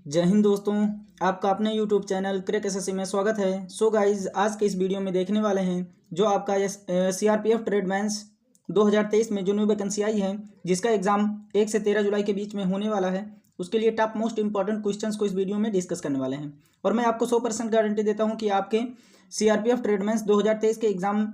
जय हिंद दोस्तों, आपका अपने यूट्यूब चैनल क्रैक एसएससी में स्वागत है। सो गाइज, आज के इस वीडियो में देखने वाले हैं जो आपका सीआरपीएफ ट्रेडमैन्स 2023 में जो न्यू वैकेंसी आई है, जिसका एग्जाम 1 से 13 जुलाई के बीच में होने वाला है, उसके लिए टॉप मोस्ट इंपॉर्टेंट क्वेश्चंस को इस वीडियो में डिस्कस करने वाले हैं। और मैं आपको 100% गारंटी देता हूँ कि आपके सीआरपीएफ ट्रेडमैन्स 2023 के एग्जाम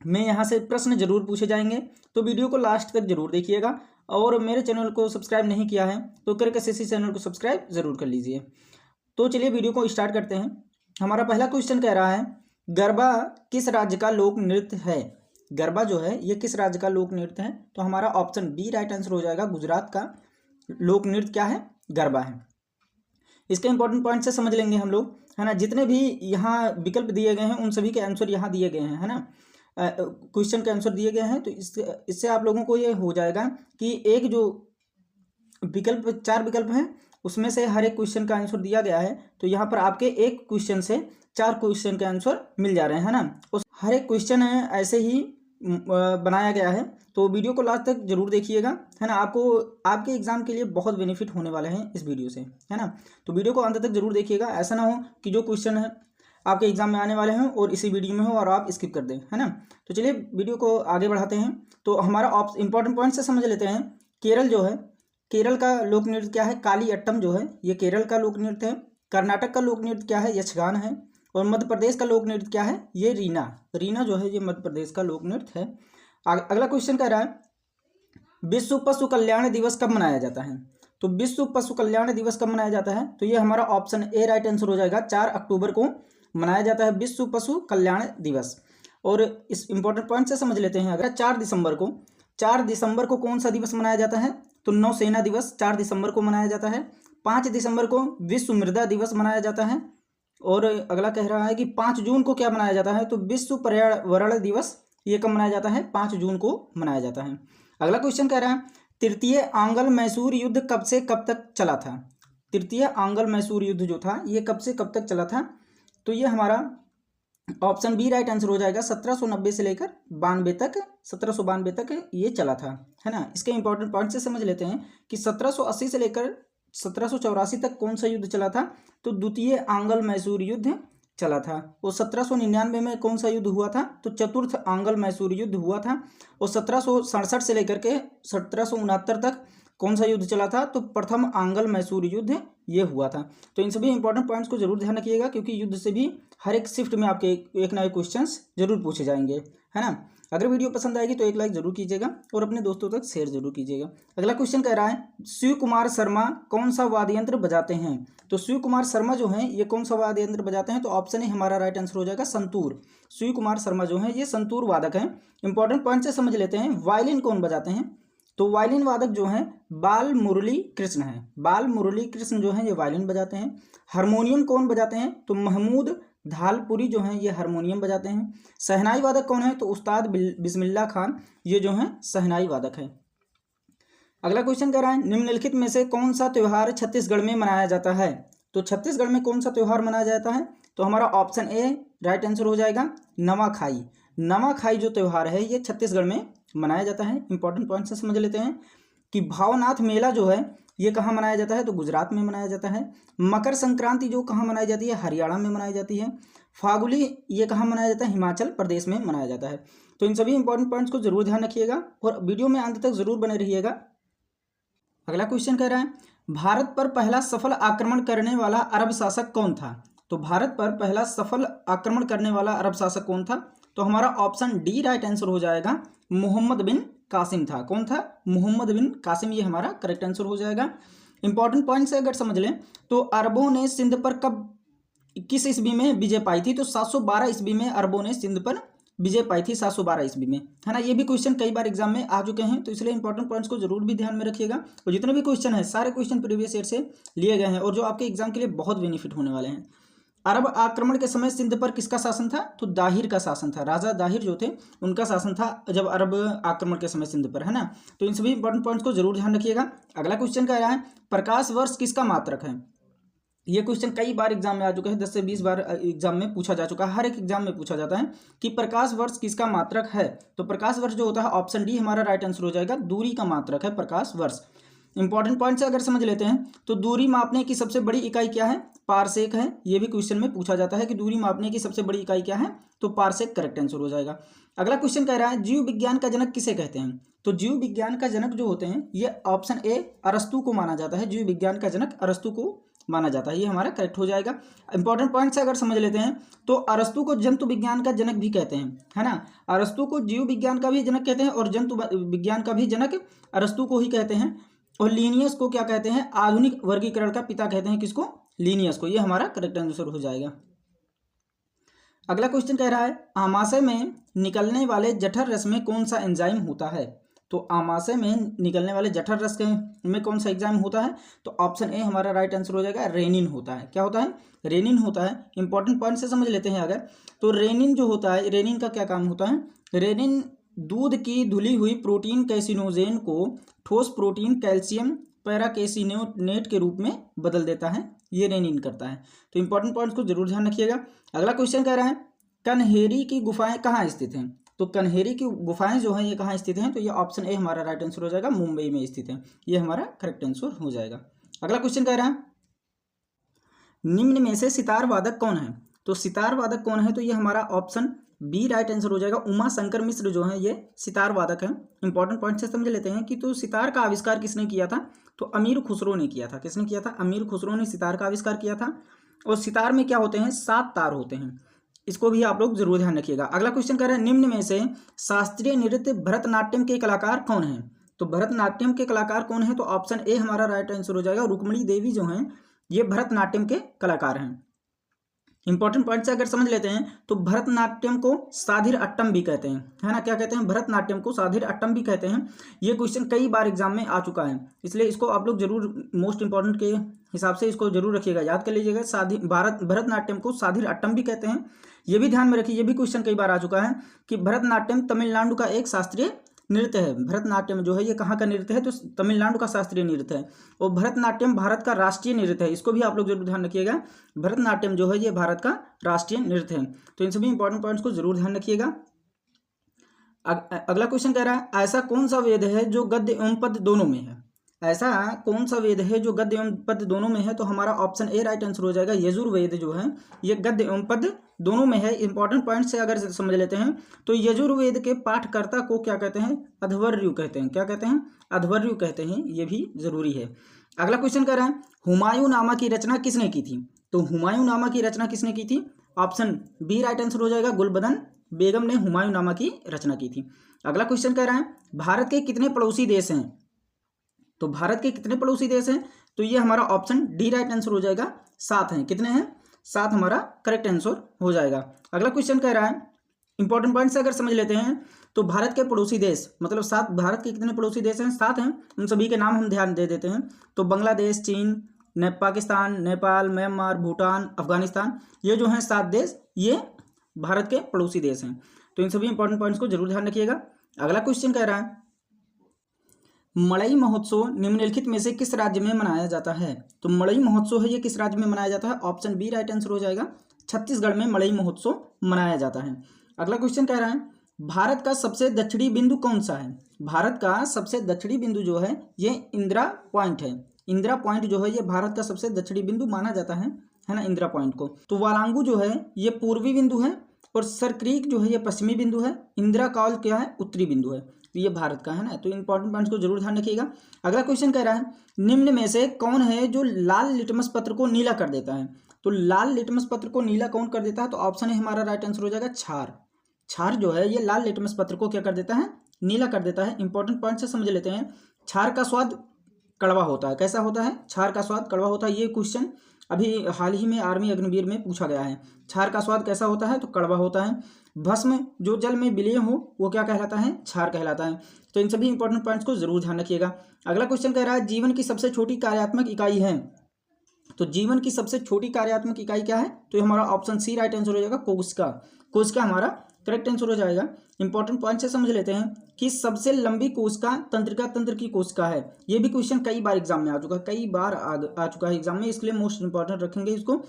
में यहाँ से प्रश्न जरूर पूछे जाएंगे, तो वीडियो को लास्ट तक जरूर देखिएगा। और मेरे चैनल को सब्सक्राइब नहीं किया है तो क्रैक एसएससी चैनल को सब्सक्राइब जरूर कर लीजिए। तो चलिए वीडियो को स्टार्ट करते हैं। हमारा पहला क्वेश्चन कह रहा है, गरबा किस राज्य का लोक नृत्य है? गरबा जो है ये किस राज्य का लोक नृत्य है? तो हमारा ऑप्शन बी राइट आंसर हो जाएगा। गुजरात का लोक नृत्य क्या है? गरबा है। इसके इंपॉर्टेंट पॉइंट से समझ लेंगे हम लोग, है ना। जितने भी यहाँ विकल्प दिए गए हैं उन सभी के आंसर यहाँ दिए गए हैं, है ना। क्वेश्चन के आंसर दिए गए हैं, तो इससे आप लोगों को ये हो जाएगा कि एक जो विकल्प 4 विकल्प हैं उसमें से हर एक क्वेश्चन का आंसर दिया गया है। तो यहाँ पर आपके एक क्वेश्चन से 4 क्वेश्चन के आंसर मिल जा रहे हैं, है ना। उस हर एक क्वेश्चन ऐसे ही बनाया गया है, तो वीडियो को लास्ट तक जरूर देखिएगा, है ना। आपको आपके एग्जाम के लिए बहुत बेनिफिट होने वाले हैं इस वीडियो से, है ना। तो वीडियो को अंत तक जरूर देखिएगा। ऐसा ना हो कि जो क्वेश्चन है आपके एग्जाम में आने वाले हैं और इसी वीडियो में हो और आप स्किप कर दें, है ना। तो चलिए वीडियो को आगे बढ़ाते हैं। तो हमारा इंपॉर्टेंट पॉइंट से समझ लेते हैं। केरल जो है, केरल का लोक नृत्य क्या है? काली अट्टम जो है ये केरल का लोक नृत्य है। कर्नाटक का लोक नृत्य क्या है? यक्षगान है। और मध्य प्रदेश का लोक नृत्य क्या है? ये रीना। रीना जो है ये मध्य प्रदेश का लोक नृत्य है। अगला क्वेश्चन कह रहा है, विश्व पशु कल्याण दिवस कब मनाया जाता है? तो विश्व पशु कल्याण दिवस कब मनाया जाता है? तो ये हमारा ऑप्शन ए राइट आंसर हो जाएगा। 4 अक्टूबर को मनाया जाता है विश्व पशु कल्याण दिवस। और इस इंपॉर्टेंट पॉइंट से समझ लेते हैं। अगर 4 दिसंबर को कौन सा दिवस मनाया जाता है? तो नौसेना दिवस 4 दिसंबर को मनाया जाता है। 5 दिसंबर को विश्व मृदा दिवस मनाया जाता है। और अगला कह रहा है कि 5 जून को क्या मनाया जाता है? तो विश्व पर्यावरण दिवस ये कब मनाया जाता है? 5 जून को मनाया जाता है। अगला क्वेश्चन कह रहा है, तृतीय आंग्ल मैसूर युद्ध कब से कब तक चला था? तृतीय आंग्ल मैसूर युद्ध जो था ये कब से कब तक चला था? तो ये हमारा ऑप्शन बी राइट आंसर हो जाएगा। 1790 से लेकर 1792 तक ये चला था, है ना। इसके इंपॉर्टेंट पॉइंट से समझ लेते हैं कि 1780 से लेकर 1784 तक कौन सा युद्ध चला था? तो द्वितीय आंग्ल मैसूर युद्ध चला था। और 1799 में कौन सा युद्ध हुआ था? तो चतुर्थ आंग्ल मैसूर युद्ध हुआ था। और 1767 से लेकर के 1769 तक कौन सा युद्ध चला था? तो प्रथम आंग्ल मैसूर युद्ध ये हुआ था। तो इन सभी इंपॉर्टेंट पॉइंट्स को जरूर ध्यान रखिएगा, क्योंकि युद्ध से भी हर एक शिफ्ट में आपके एक ना एक क्वेश्चंस जरूर पूछे जाएंगे, है ना। अगर वीडियो पसंद आएगी तो एक लाइक जरूर कीजिएगा और अपने दोस्तों तक शेयर जरूर कीजिएगा। अगला क्वेश्चन कह रहा है, शिव कुमार शर्मा कौन सा वाद्य यंत्र बजाते हैं? तो शिव कुमार शर्मा जो है ये कौन सा वाद्य यंत्र बजाते हैं? तो ऑप्शन ए हमारा राइट आंसर हो जाएगा, संतूर। शिव कुमार शर्मा जो है ये संतूर वादक है। इंपॉर्टेंट पॉइंट से समझ लेते हैं। वायलिन कौन बजाते हैं? तो वायलिन वादक जो है बाल मुरली कृष्ण है। बाल मुरली कृष्ण जो है ये वायलिन बजाते हैं। हारमोनियम कौन बजाते हैं? तो महमूद धालपुरी जो है ये हारमोनियम बजाते हैं। शहनाई वादक कौन है? तो उस्ताद बिस्मिल्लाह खान ये जो है शहनाई वादक है। अगला क्वेश्चन कह रहा है, निम्नलिखित में से कौन सा त्यौहार छत्तीसगढ़ में मनाया जाता है? तो छत्तीसगढ़ में कौन सा त्यौहार मनाया जाता है? तो हमारा ऑप्शन ए राइट आंसर हो जाएगा, नवाखाई। नवाखाई जो त्यौहार है ये छत्तीसगढ़ में मनाया जाता है। इंपॉर्टेंट पॉइंट से समझ लेते हैं कि भावनाथ मेला जो है ये कहाँ मनाया जाता है? तो गुजरात में मनाया जाता है। मकर संक्रांति जो कहाँ मनाई जाती है? हरियाणा में मनाई जाती है। फागुली ये कहाँ मनाया जाता है? हिमाचल प्रदेश में मनाया जाता है। तो इन सभी इंपॉर्टेंट पॉइंट्स को जरूर ध्यान रखिएगा और वीडियो में अंत तक जरूर बने रहिएगा। अगला क्वेश्चन कह रहा है, भारत पर पहला सफल आक्रमण करने वाला अरब शासक कौन था? तो भारत पर पहला सफल आक्रमण करने वाला अरब शासक कौन था? तो हमारा ऑप्शन डी राइट आंसर हो जाएगा, मोहम्मद बिन कासिम था। कौन था? मोहम्मद बिन कासिम, ये हमारा करेक्ट आंसर हो जाएगा। इंपॉर्टेंट पॉइंट से अगर समझ लें तो अरबों ने सिंध पर कब किस ईस्वी में विजय पाई थी? तो 712 ईस्वी में अरबों ने सिंध पर विजय पाई थी, 712 ईस्वी में, है ना। ये भी क्वेश्चन कई बार एग्जाम में आ चुके हैं, तो इसलिए इंपॉर्टेंट पॉइंट्स को जरूर भी ध्यान में रखिएगा। और जितने भी क्वेश्चन है सारे क्वेश्चन प्रीवियस ईयर से लिए गए हैं और जो आपके एग्जाम के लिए बहुत बेनिफिट होने वाले हैं। अरब आक्रमण के समय सिंध पर किसका शासन था? तो दाहिर का शासन था। राजा दाहिर जो थे उनका शासन था जब अरब आक्रमण के समय सिंध पर, है ना। तो इन सभी इंपॉर्टेंट पॉइंट्स को जरूर ध्यान रखिएगा। अगला क्वेश्चन कह रहा है, प्रकाश वर्ष किसका मात्रक है? ये क्वेश्चन कई बार एग्जाम में आ चुका है, 10 से 20 बार एग्जाम में पूछा जा चुका है। हर एक एग्जाम में पूछा जाता है कि प्रकाश वर्ष किसका मात्रक है? तो प्रकाश वर्ष जो होता है ऑप्शन डी हमारा राइट आंसर हो जाएगा, दूरी का मात्रक है प्रकाश वर्ष। इंपॉर्टेंट पॉइंट से अगर समझ लेते हैं तो दूरी मापने की सबसे बड़ी इकाई क्या है? पारसेक है। ये भी क्वेश्चन में पूछा जाता है कि दूरी मापने की सबसे बड़ी इकाई क्या है, तो पारसेक करेक्ट आंसर हो जाएगा। अगला क्वेश्चन कह रहा है जीव विज्ञान का जनक किसे कहते हैं? तो जीव विज्ञान का जनक जो होते हैं ये ऑप्शन ए अरस्तु को माना जाता है। जीव विज्ञान का जनक अरस्तु को माना जाता है, ये हमारा करेक्ट हो जाएगा। इंपॉर्टेंट पॉइंट से अगर समझ लेते हैं तो अरस्तु को जंतु विज्ञान का जनक भी कहते हैं, है ना। अरस्तु को जीव विज्ञान का भी जनक कहते हैं और जंतु विज्ञान का भी जनक अरस्तु को ही कहते हैं। और लीनियस को क्या कहते हैं? आधुनिक वर्गीकरण का पिता कहते हैं। किसको? लीनियस को। ये हमारा करेक्ट आंसर हो जाएगा। अगला क्वेश्चन कह रहा है आमाशय में निकलने वाले जठर रस में कौन सा एंजाइम होता है? तो आमाशय में निकलने वाले जठर रस में कौन सा एंजाइम होता है? तो ऑप्शन ए हमारा राइट आंसर हो जाएगा, रेनिन होता है। क्या होता है? रेनिन होता है। इंपॉर्टेंट पॉइंट से समझ लेते हैं अगर, तो रेनिन जो होता है, रेनिन का क्या काम होता है? रेनिन दूध की धुली हुई प्रोटीन कैसिनोजेन को ठोस प्रोटीन कैल्शियम पैराकेसिनेट के रूप में बदल देता है। ये रेनिन करता है। तो इंपॉर्टेंट पॉइंट्स को जरूर ध्यान रखिएगा। अगला क्वेश्चन कह रहा है कन्हेरी की गुफाएं कहाँ स्थित हैं? तो कन्हेरी की गुफाएं जो हैं ये कहाँ स्थित हैं? तो ये ऑप्शन ए हमारा राइट आंसर हो जाएगा, मुंबई में स्थित है। ये हमारा करेक्ट आंसर हो जाएगा। अगला क्वेश्चन कह रहा है निम्न में से सितार वादक कौन है? तो सितार वादक कौन है? तो ये हमारा ऑप्शन बी राइट आंसर हो जाएगा। उमा शंकर मिश्र जो है ये सितार वादक है। इंपॉर्टेंट पॉइंट से समझ लेते हैं कि तो सितार का आविष्कार किसने किया था? तो अमीर खुसरो ने किया था। किसने किया था? अमीर खुसरो ने सितार का आविष्कार किया था। और सितार में क्या होते हैं? 7 तार होते हैं। इसको भी आप लोग जरूर ध्यान रखिएगा। अगला क्वेश्चन कह रहे हैं निम्न में से शास्त्रीय नृत्य भरतनाट्यम के कलाकार कौन है? तो भरतनाट्यम के कलाकार कौन है? तो ऑप्शन ए हमारा राइट आंसर हो जाएगा। रुक्मिणी देवी जो हैं ये भरतनाट्यम के कलाकार हैं। इंपॉर्टेंट पॉइंट से अगर समझ लेते हैं तो भरतनाट्यम को साधिर अट्टम भी कहते हैं, है ना। क्या कहते हैं? भरतनाट्यम को साधिर अट्टम भी कहते हैं। ये क्वेश्चन कई बार एग्जाम में आ चुका है, इसलिए इसको आप लोग जरूर मोस्ट इंपॉर्टेंट के हिसाब से इसको जरूर रखिएगा, याद कर लीजिएगा। भरतनाट्यम को साधिर अट्टम भी कहते हैं। ये भी ध्यान में रखिए, ये भी क्वेश्चन कई बार आ चुका है कि भरतनाट्यम तमिलनाडु का एक शास्त्रीय नृत्य है। भरतनाट्यम जो है ये कहाँ का नृत्य है? तो तमिलनाडु का शास्त्रीय नृत्य है। और भरतनाट्यम भारत का राष्ट्रीय नृत्य है। इसको भी आप लोग जरूर ध्यान रखिएगा। भरतनाट्यम जो है ये भारत का राष्ट्रीय नृत्य है। तो इन सभी इंपॉर्टेंट पॉइंट्स को जरूर ध्यान रखिएगा। अगला क्वेश्चन कह रहा है ऐसा कौन सा वेद है जो गद्य एवं पद्य दोनों में है? ऐसा कौन सा वेद है जो गद्य एवं पद्य दोनों में है? तो हमारा ऑप्शन ए राइट आंसर हो जाएगा। यजुर्वेद जो है ये गद्य एवं पद्य दोनों में है। इंपॉर्टेंट पॉइंट से अगर समझ लेते हैं तो यजुर्वेद के पाठकर्ता को क्या कहते हैं? अध्वर्यु कहते हैं। क्या कहते हैं? अध्वर्यु कहते हैं। ये भी जरूरी है। अगला क्वेश्चन कह रहा है हुमायूं नामा की रचना किसने की थी? तो हुमायूं नामा की रचना किसने की थी? ऑप्शन बी राइट आंसर हो जाएगा। गुलबदन बेगम ने हुमायूं नामा की रचना की थी। अगला क्वेश्चन कह रहा है भारत के कितने पड़ोसी देश हैं? तो भारत के कितने पड़ोसी देश हैं? तो ये हमारा ऑप्शन डी राइट आंसर हो जाएगा। 7 हैं। कितने हैं? 7 हमारा करेक्ट आंसर हो जाएगा। अगला क्वेश्चन कह रहा है इंपॉर्टेंट पॉइंट से अगर समझ लेते हैं तो भारत के पड़ोसी देश मतलब 7, भारत के कितने पड़ोसी देश हैं? 7 हैं। उन सभी के नाम हम ध्यान दे देते हैं। तो बांग्लादेश, चीन, पाकिस्तान, नेपाल, म्यांमार, भूटान, अफगानिस्तान, ये जो हैं 7 देश ये भारत के पड़ोसी देश हैं। तो इन सभी इंपॉर्टेंट पॉइंट्स को जरूर ध्यान रखिएगा। अगला क्वेश्चन कह रहा है मड़ई महोत्सव निम्नलिखित में से किस राज्य में मनाया जाता है? तो मड़ई महोत्सव है ये किस राज्य में मनाया जाता है? ऑप्शन बी राइट आंसर हो जाएगा। छत्तीसगढ़ में मड़ई महोत्सव मनाया जाता है। अगला क्वेश्चन कह रहा है भारत का सबसे दक्षिणी बिंदु कौन सा है? भारत का सबसे दक्षिणी बिंदु जो है ये इंदिरा पॉइंट है। इंदिरा पॉइंट जो है ये भारत का सबसे दक्षिणी बिंदु माना जाता है ना, इंदिरा पॉइंट को। तो वालांगू जो है ये पूर्वी बिंदु है और सर क्रीक जो है ये पश्चिमी बिंदु है। इंदिरा कॉल क्या है? उत्तरी बिंदु है। तो ये भारत का है ना। तो इंपॉर्टेंट पॉइंट्स को जरूर ध्यान रखिएगा। अगला क्वेश्चन कह रहा है निम्न में से कौन है जो लाल लिटमस पत्र को नीला कर देता है? तो लाल लिटमस पत्र को नीला कौन कर देता है? तो ऑप्शन है हमारा राइट आंसर हो जाएगा क्षार। क्षार जो है ये लाल लिटमस पत्र को क्या कर देता है? नीला कर देता है। इंपॉर्टेंट पॉइंट से समझ लेते हैं। क्षार का स्वाद कड़वा होता है। कैसा होता है? क्षार का स्वाद कड़वा होता है। ये क्वेश्चन अभी हाल ही में आर्मी अग्निवीर में पूछा गया है। क्षार का स्वाद कैसा होता है? तो कड़वा होता है। भस्म जो जल में विलीन हो वो क्या कहलाता है? क्षार कहलाता है। तो इन सभी इंपॉर्टेंट पॉइंट्स को जरूर ध्यान रखिएगा। अगला क्वेश्चन कह रहा है जीवन की सबसे छोटी कार्यात्मक इकाई है। तो जीवन की सबसे छोटी कार्यात्मक इकाई क्या है? तो ये हमारा ऑप्शन सी राइट आंसर हो जाएगा। कोशिका। कोशिका हमारा करेक्ट आंसर हो जाएगा। इंपॉर्टेंट पॉइंट से समझ लेते हैं कि सबसे लंबी कोशिका तंत्रिका तंत्र की कोशिका है। ये भी क्वेश्चन कई बार एग्जाम में आ चुका है, कई बार आ चुका है एग्जाम में, इसलिए मोस्ट इंपॉर्टेंट रखेंगे इसको।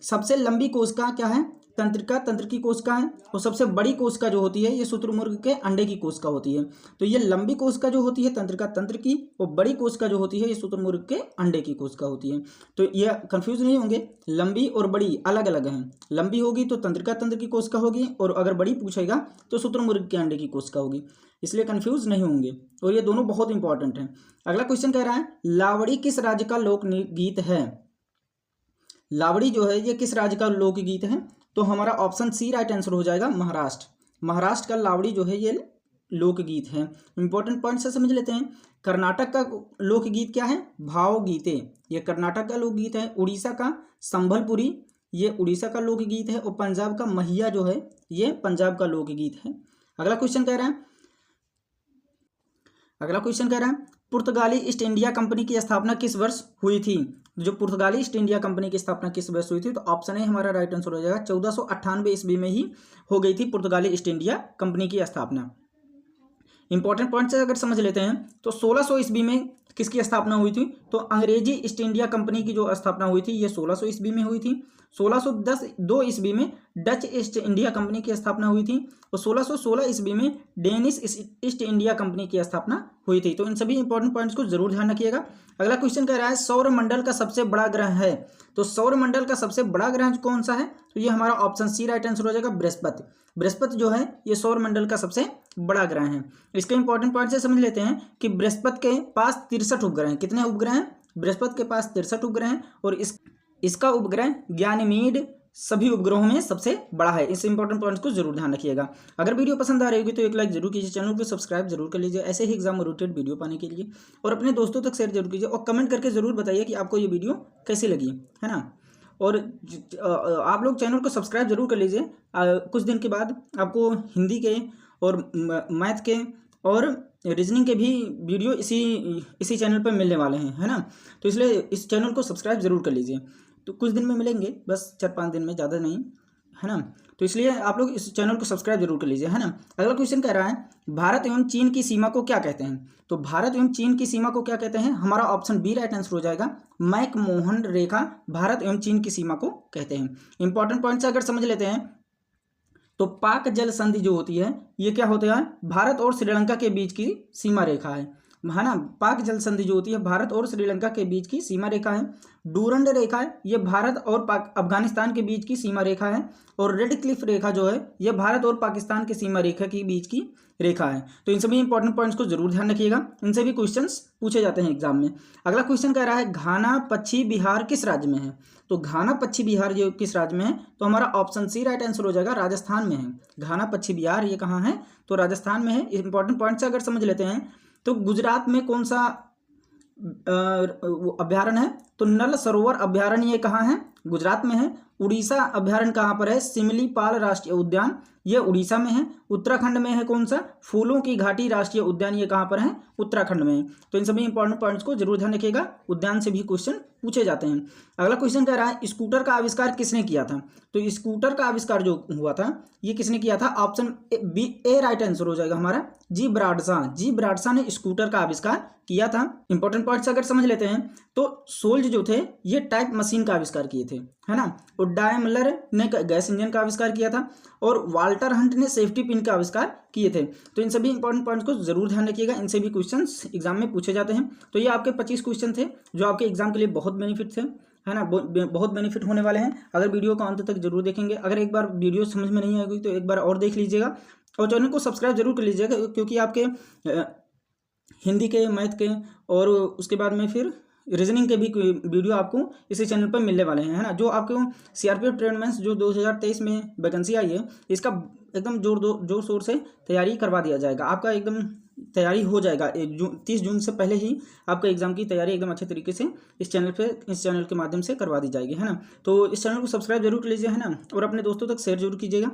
सबसे लंबी कोशिका क्या है? तंत्रिका, तंत्रिकी कोशिका है। और सबसे बड़ी कोशिका जो होती है ये शुतुरमुर्ग के अंडे की कोशिका होती है। तो ये लंबी कोशिका जो होती है तंत्रिका, तंत्रिकी, और बड़ी कोशिका जो होती है ये शुतुरमुर्ग के अंडे की कोशिका होती है। तो ये कंफ्यूज नहीं होंगे, लंबी और बड़ी अलग अलग हैं। लंबी होगी तो तंत्रिका तंत्र की कोशिका होगी, और अगर बड़ी पूछेगा तो शुतुरमुर्ग के अंडे की कोशिका होगी, इसलिए कंफ्यूज नहीं होंगे। और ये दोनों बहुत इंपॉर्टेंट हैं। अगला क्वेश्चन कह रहा है लावड़ी किस राज्य का लोकगीत है? लावड़ी जो है ये किस राज्य का लोकगीत है? तो हमारा ऑप्शन सी राइट आंसर हो जाएगा, महाराष्ट्र। महाराष्ट्र का लावड़ी जो है ये लोकगीत है। इंपॉर्टेंट पॉइंट से समझ लेते हैं। कर्नाटक का लोकगीत क्या है? भावगीते, ये कर्नाटक का लोकगीत है। उड़ीसा का संबलपुरी, ये उड़ीसा का लोकगीत है। और पंजाब का महिया जो है ये पंजाब का लोकगीत है। अगला क्वेश्चन कह रहा है पुर्तगाली ईस्ट इंडिया कंपनी की स्थापना किस वर्ष हुई थी? जो पुर्तगाली ईस्ट इंडिया कंपनी की स्थापना किस वर्ष हुई थी? तो ऑप्शन ए हमारा राइट आंसर हो जाएगा, 1498 ईस्वी में ही हो गई थी पुर्तगाली ईस्ट इंडिया कंपनी की स्थापना। इंपॉर्टेंट पॉइंट से अगर समझ लेते हैं तो 1600 ईस्वी में किसकी स्थापना हुई थी? तो अंग्रेजी ईस्ट इंडिया कंपनी की जो स्थापना हुई थी ये 1600 ईस्वी में हुई थी। 1610 ईस्वी में डच ईस्ट इंडिया कंपनी की स्थापना हुई थी। और 1616 ईस्वी में डेनिश ईस्ट इंडिया कंपनी की स्थापना हुई थी। तो इन सभी इंपॉर्टेंट पॉइंट्स को जरूर ध्यान रखिएगा। अगला क्वेश्चन कह रहा है सौरमंडल का सबसे बड़ा ग्रह है। तो सौरमंडल का सबसे बड़ा ग्रह कौन सा है? तो ये हमारा ऑप्शन सी राइट आंसर हो जाएगा, बृहस्पति। बृहस्पति जो है ये सौरमंडल का सबसे बड़ा ग्रह है। इसके इंपॉर्टेंट पॉइंट से समझ लेते हैं कि बृहस्पति के पास 63 उपग्रह हैं। कितने उपग्रह हैं? बृहस्पति के पास 63 उपग्रह हैं। और इसका उपग्रह गैनीमीड सभी उपग्रहों में सबसे बड़ा है। इस इंपॉर्टेंट पॉइंट्स को जरूर ध्यान रखिएगा। अगर वीडियो पसंद आ रही होगी तो एक लाइक जरूर कीजिए, चैनल को सब्सक्राइब जरूर कर लीजिए ऐसे ही एग्जाम ओरिएंटेड वीडियो पाने के लिए। और अपने दोस्तों तक शेयर जरूर कीजिए और कमेंट करके जरूर बताइए कि आपको ये वीडियो कैसी लगी, है ना। और आप लोग चैनल को सब्सक्राइब जरूर कर लीजिए। कुछ दिन के बाद आपको हिंदी के और मैथ के और रीजनिंग के भी वीडियो इसी चैनल पर मिलने वाले हैं, है ना। तो इसलिए इस चैनल को सब्सक्राइब जरूर कर लीजिए। तो कुछ दिन में मिलेंगे, बस 4-5 दिन में, ज़्यादा नहीं, है ना। तो इसलिए आप लोग इस चैनल को सब्सक्राइब जरूर कर लीजिए, है ना। अगला क्वेश्चन कह रहा है भारत एवं चीन की सीमा को क्या कहते हैं? तो भारत एवं चीन की सीमा को क्या कहते हैं? हमारा ऑप्शन बी राइट आंसर हो जाएगा, मैकमोहन रेखा भारत एवं चीन की सीमा को कहते हैं। इंपॉर्टेंट पॉइंट से अगर समझ लेते हैं तो पाक जल संधि जो होती है ये क्या होता है? भारत और श्रीलंका के बीच की सीमा रेखा है ना। पाक जल संधि जो होती है भारत और श्रीलंका के बीच की सीमा रेखा है। डूरंड रेखा है ये भारत और अफगानिस्तान के बीच की सीमा रेखा है। और रेड क्लिफ रेखा जो है ये भारत और पाकिस्तान की सीमा रेखा के बीच की रेखा है। तो इन सभी इंपॉर्टेंट पॉइंट्स को जरूर ध्यान रखिएगा, इनसे भी क्वेश्चंस पूछे जाते हैं एग्जाम में। अगला क्वेश्चन कह रहा है घाना पक्षी बिहार किस राज्य में है? तो घाना पक्षी बिहार ये किस राज्य में है? तो हमारा ऑप्शन सी राइट आंसर हो जाएगा, राजस्थान में है। घाना पक्षी बिहार ये कहाँ है? तो राजस्थान में है। इंपॉर्टेंट पॉइंट से अगर समझ लेते हैं तो गुजरात में कौन सा अभ्यारण्य है? तो नल सरोवर अभ्यारण्य ये कहाँ है? गुजरात में है। उड़ीसा अभ्यारण्य कहाँ पर है? सिमलीपाल राष्ट्रीय उद्यान ये उड़ीसा में है। उत्तराखंड में है कौन सा? फूलों की घाटी राष्ट्रीय उद्यान ये कहाँ पर है? उत्तराखंड में है। तो इन सभी इंपॉर्टेंट पॉइंट्स को जरूर ध्यान रखिएगा, उद्यान से भी क्वेश्चन पूछे जाते हैं। अगला क्वेश्चन कह रहा है स्कूटर का आविष्कार किसने किया था? तो स्कूटर का आविष्कार जो हुआ था ये किसने किया था? ऑप्शन बी ए राइट आंसर हो जाएगा हमारा, जी ब्राडशा ने स्कूटर का आविष्कार किया था। इंपॉर्टेंट पॉइंट्स अगर समझ लेते हैं तो सोल्ज जो थे ये टाइप मशीन का आविष्कार किए थे, है ना। और डायमलर ने गैस इंजन का आविष्कार किया था। और वाल्टर हंट ने सेफ्टी पिन का आविष्कार किए थे। तो इन सभी इंपॉर्टेंट पॉइंट्स को जरूर ध्यान रखिएगा, इनसे भी क्वेश्चंस एग्जाम में पूछे जाते हैं। तो ये आपके 25 क्वेश्चन थे जो आपके एग्जाम के लिए बहुत बेनिफिट थे, है ना, बहुत बेनिफिट होने वाले हैं। अगर वीडियो को अंत तक जरूर देखेंगे। अगर एक बार वीडियो समझ में नहीं आएगी तो एक बार और देख लीजिएगा और चैनल को सब्सक्राइब जरूर कर लीजिएगा, क्योंकि आपके हिंदी के, मैथ के और उसके बाद में फिर रीजनिंग के भी वीडियो आपको इसी चैनल पर मिलने वाले हैं, है ना। जो आपको सीआरपीएफ ट्रेडमेंस जो 2023 में वैकेंसी आई है इसका एकदम जोर शोर से तैयारी करवा दिया जाएगा। आपका एकदम तैयारी हो जाएगा 30 जून से पहले ही आपका एग्जाम की तैयारी एकदम अच्छे तरीके से इस चैनल के माध्यम से करवा दी जाएगी, है ना। तो इस चैनल को सब्सक्राइब जरूर कर लीजिए, है ना, और अपने दोस्तों तक शेयर जरूर कीजिएगा।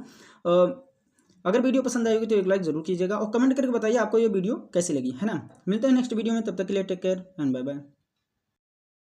अगर वीडियो पसंद आएगी तो एक लाइक जरूर कीजिएगा और कमेंट करके बताइए आपको ये वीडियो कैसी लगी, है ना। मिलते हैं नेक्स्ट वीडियो में, तब तक के लिए take care and bye bye.